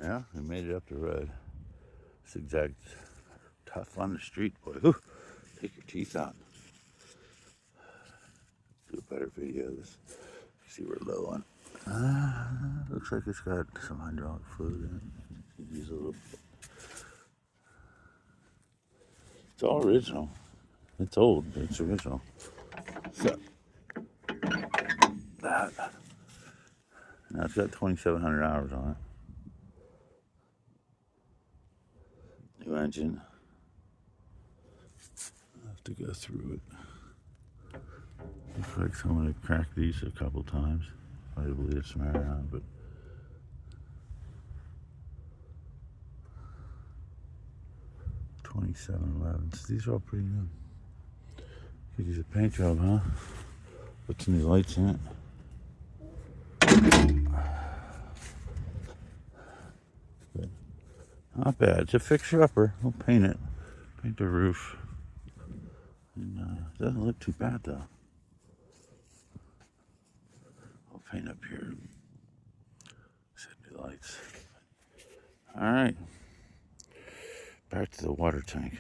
Yeah, we made it up the road. Zigzag, tough on the street, boy. Whew. Take your teeth out. Do a better video of this. See, we're low on. Looks like it's got some hydraulic fluid in it. Could use a little bit. It's all original. It's old, but it's original. So, that. Now it's got 2,700 hours on it. New engine. I have to go through it. Looks like someone had cracked these a couple times. Probably bleeded some air out, but 2711s. These are all pretty new. Could use a paint job, huh? Put some new lights in it. But not bad. It's a fixer-upper. We'll paint it. Paint the roof. And it doesn't look too bad though. I'll paint up here. Set new lights. All right. Back to the water tank.